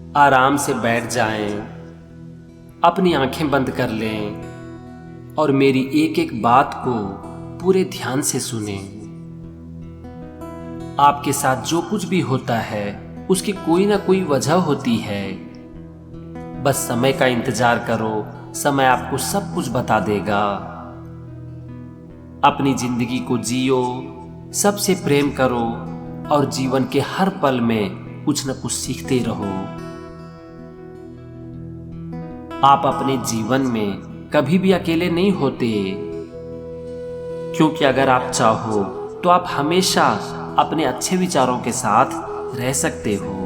आराम से बैठ जाएं, अपनी आंखें बंद कर लें और मेरी एक एक बात को पूरे ध्यान से सुनें। आपके साथ जो कुछ भी होता है उसकी कोई ना कोई वजह होती है। बस समय का इंतजार करो, समय आपको सब कुछ बता देगा। अपनी जिंदगी को जियो, सबसे प्रेम करो और जीवन के हर पल में कुछ न कुछ सीखते रहो। आप अपने जीवन में कभी भी अकेले नहीं होते, क्योंकि अगर आप चाहो तो आप हमेशा अपने अच्छे विचारों के साथ रह सकते हो।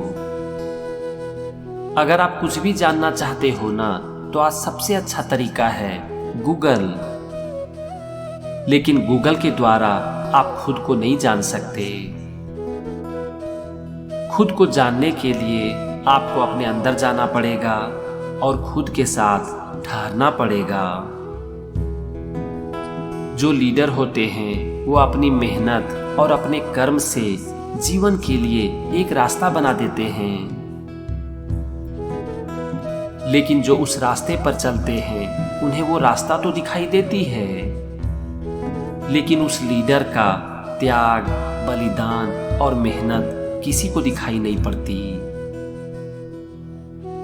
अगर आप कुछ भी जानना चाहते हो ना, तो आज सबसे अच्छा तरीका है गूगल। लेकिन गूगल के द्वारा आप खुद को नहीं जान सकते। खुद को जानने के लिए आपको अपने अंदर जाना पड़ेगा और खुद के साथ ठहरना पड़ेगा। जो लीडर होते हैं वो अपनी मेहनत और अपने कर्म से जीवन के लिए एक रास्ता बना देते हैं, लेकिन जो उस रास्ते पर चलते हैं उन्हें वो रास्ता तो दिखाई देती है, लेकिन उस लीडर का त्याग, बलिदान और मेहनत किसी को दिखाई नहीं पड़ती।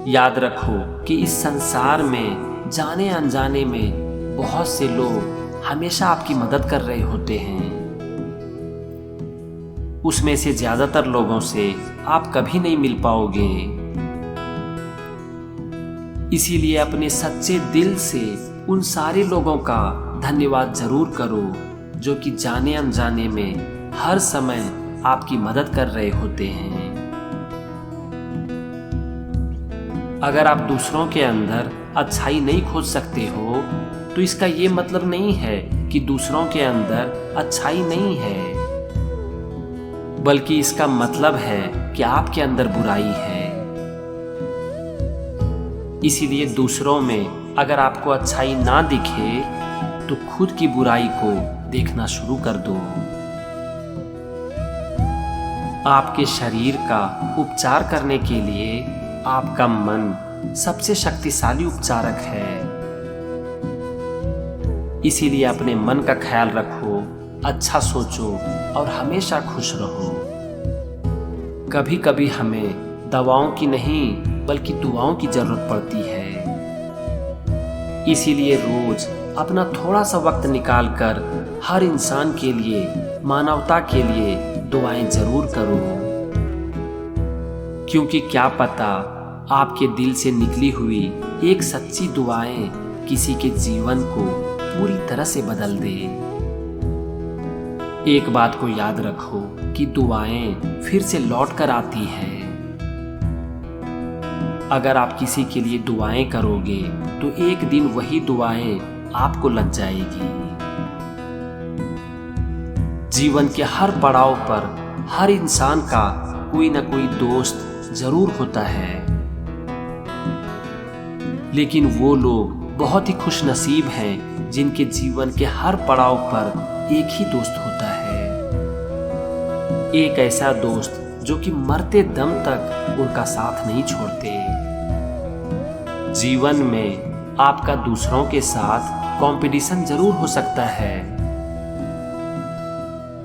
याद रखो कि इस संसार में जाने अनजाने में बहुत से लोग हमेशा आपकी मदद कर रहे होते हैं। उसमें से ज्यादातर लोगों से आप कभी नहीं मिल पाओगे। इसीलिए अपने सच्चे दिल से उन सारे लोगों का धन्यवाद जरूर करो जो कि जाने अनजाने में हर समय आपकी मदद कर रहे होते हैं। अगर आप दूसरों के अंदर अच्छाई नहीं खोज सकते हो तो इसका ये मतलब नहीं है कि दूसरों के अंदर अच्छाई नहीं है, बल्कि इसका मतलब है कि आपके अंदर बुराई है। इसीलिए दूसरों में अगर आपको अच्छाई ना दिखे तो खुद की बुराई को देखना शुरू कर दो। आपके शरीर का उपचार करने के लिए आपका मन सबसे शक्तिशाली उपचारक है। इसीलिए अपने मन का ख्याल रखो, अच्छा सोचो और हमेशा खुश रहो। कभी कभी हमें दवाओं की नहीं बल्कि दुआओं की जरूरत पड़ती है। इसीलिए रोज अपना थोड़ा सा वक्त निकालकर हर इंसान के लिए, मानवता के लिए दुआएं जरूर करो, क्योंकि क्या पता आपके दिल से निकली हुई एक सच्ची दुआएं किसी के जीवन को पूरी तरह से बदल दे। एक बात को याद रखो कि दुआएं फिर से लौट कर आती हैं। अगर आप किसी के लिए दुआएं करोगे तो एक दिन वही दुआएं आपको लग जाएगी। जीवन के हर पड़ाव पर हर इंसान का कोई ना कोई दोस्त जरूर होता है, लेकिन वो लोग बहुत ही खुश नसीब हैं जिनके जीवन के हर पड़ाव पर एक ही दोस्त होता है। एक ऐसा दोस्त जो कि मरते दम तक उनका साथ नहीं छोड़ते। जीवन में आपका दूसरों के साथ कंपटीशन जरूर हो सकता है,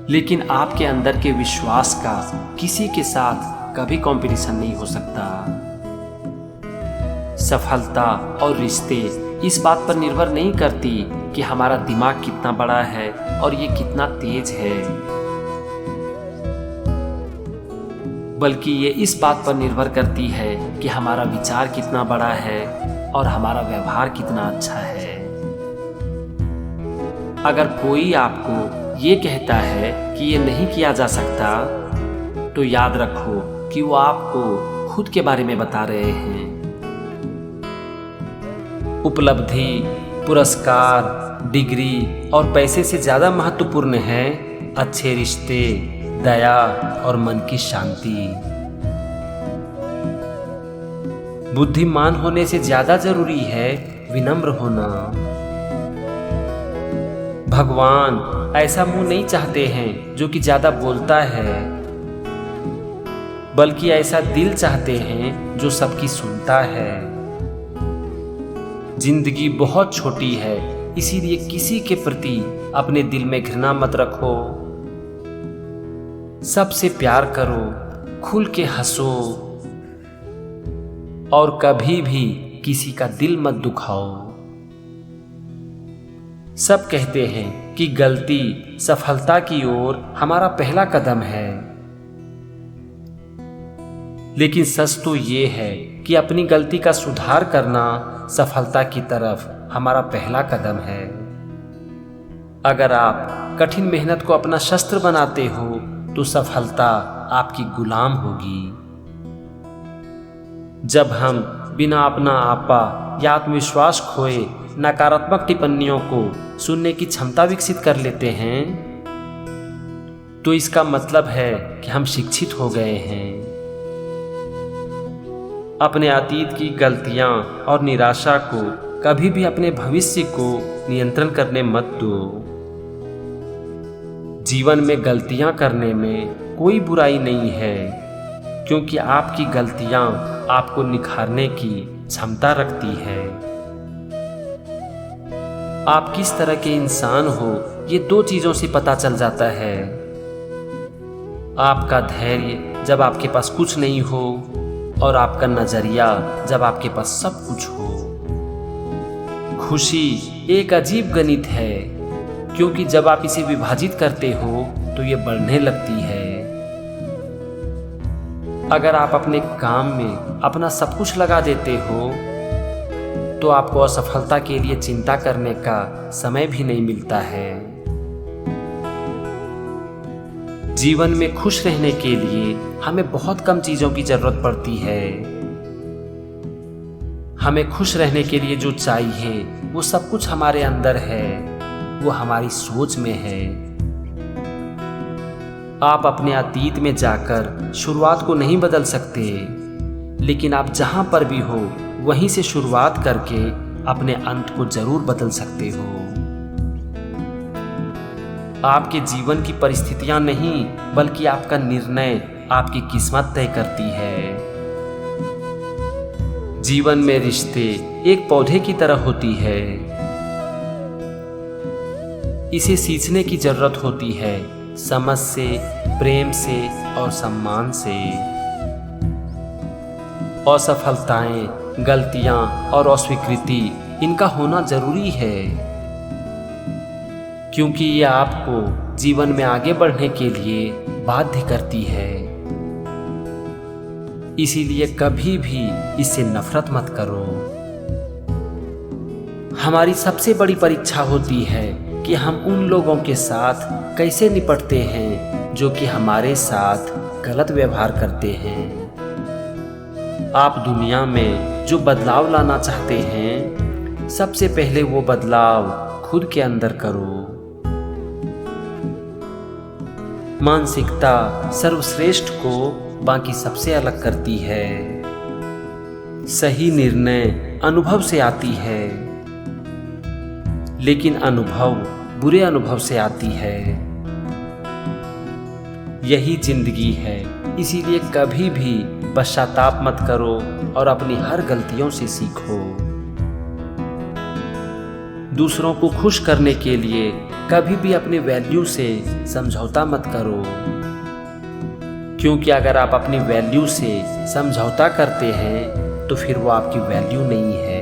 लेकिन आपके अंदर के विश्वास का किसी के साथ कभी कंपटीशन नहीं हो सकता। सफलता और रिश्ते इस बात पर निर्भर नहीं करती कि हमारा दिमाग कितना बड़ा है और ये कितना तेज है, बल्कि ये इस बात पर निर्भर करती है कि हमारा विचार कितना बड़ा है और हमारा व्यवहार कितना अच्छा है। अगर कोई आपको ये कहता है कि ये नहीं किया जा सकता, तो याद रखो कि वो आपको खुद के बारे में बता रहे हैं। उपलब्धि, पुरस्कार, डिग्री और पैसे से ज्यादा महत्वपूर्ण है अच्छे रिश्ते, दया और मन की शांति। बुद्धिमान होने से ज्यादा जरूरी है विनम्र होना। भगवान ऐसा मुंह नहीं चाहते हैं जो कि ज्यादा बोलता है, बल्कि ऐसा दिल चाहते हैं जो सबकी सुनता है। जिंदगी बहुत छोटी है, इसीलिए किसी के प्रति अपने दिल में घृणा मत रखो। सबसे प्यार करो, खुल के हंसो और कभी भी किसी का दिल मत दुखाओ। सब कहते हैं कि गलती सफलता की ओर हमारा पहला कदम है, लेकिन सच तो ये है कि अपनी गलती का सुधार करना सफलता की तरफ हमारा पहला कदम है। अगर आप कठिन मेहनत को अपना शस्त्र बनाते हो तो सफलता आपकी गुलाम होगी। जब हम बिना अपना आपा या आत्मविश्वास खोए नकारात्मक टिप्पणियों को सुनने की क्षमता विकसित कर लेते हैं, तो इसका मतलब है कि हम शिक्षित हो गए हैं। अपने अतीत की गलतियां और निराशा को कभी भी अपने भविष्य को नियंत्रण करने मत दो। जीवन में गलतियां करने में कोई बुराई नहीं है, क्योंकि आपकी गलतियां आपको निखारने की क्षमता रखती है। आप किस तरह के इंसान हो ये दो चीजों से पता चल जाता है। आपका धैर्य जब आपके पास कुछ नहीं हो और आपका नजरिया जब आपके पास सब कुछ हो। खुशी एक अजीब गणित है, क्योंकि जब आप इसे विभाजित करते हो तो ये बढ़ने लगती है। अगर आप अपने काम में अपना सब कुछ लगा देते हो तो आपको असफलता के लिए चिंता करने का समय भी नहीं मिलता है। जीवन में खुश रहने के लिए हमें बहुत कम चीजों की जरूरत पड़ती है। हमें खुश रहने के लिए जो चाहिए वो सब कुछ हमारे अंदर है, वो हमारी सोच में है। आप अपने अतीत में जाकर शुरुआत को नहीं बदल सकते, लेकिन आप जहां पर भी हो वहीं से शुरुआत करके अपने अंत को जरूर बदल सकते हो। आपके जीवन की परिस्थितियां नहीं, बल्कि आपका निर्णय आपकी किस्मत तय करती है। जीवन में रिश्ते एक पौधे की तरह होती है। इसे सींचने की जरूरत होती है, समझ से, प्रेम से और सम्मान से। असफलताएं, गलतियां और अस्वीकृति इनका होना जरूरी है, क्योंकि ये आपको जीवन में आगे बढ़ने के लिए बाध्य करती है। इसीलिए कभी भी इससे नफरत मत करो। हमारी सबसे बड़ी परीक्षा होती है कि हम उन लोगों के साथ कैसे निपटते हैं जो कि हमारे साथ गलत व्यवहार करते हैं। आप दुनिया में जो बदलाव लाना चाहते हैं, सबसे पहले वो बदलाव खुद के अंदर करो। मानसिकता सर्वश्रेष्ठ को बाकी सबसे अलग करती है। सही निर्णय अनुभव से आती है, लेकिन अनुभव बुरे अनुभव से आती है। यही जिंदगी है, इसीलिए कभी भी पश्चाताप मत करो और अपनी हर गलतियों से सीखो। दूसरों को खुश करने के लिए कभी भी अपने वैल्यू से समझौता मत करो, क्योंकि अगर आप अपनी वैल्यू से समझौता करते हैं तो फिर वो आपकी वैल्यू नहीं है।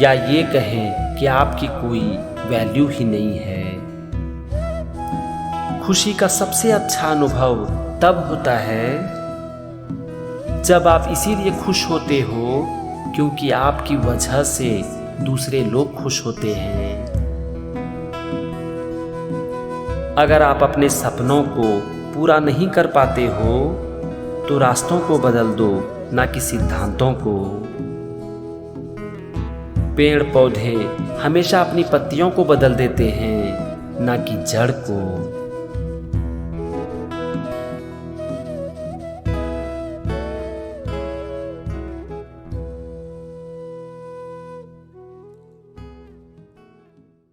या ये कहें कि आपकी कोई वैल्यू ही नहीं है। खुशी का सबसे अच्छा अनुभव तब होता है जब आप इसीलिए खुश होते हो क्योंकि आपकी वजह से दूसरे लोग खुश होते हैं। अगर आप अपने सपनों को पूरा नहीं कर पाते हो तो रास्तों को बदल दो, ना कि सिद्धांतों को। पेड़ पौधे हमेशा अपनी पत्तियों को बदल देते हैं, ना कि जड़ को।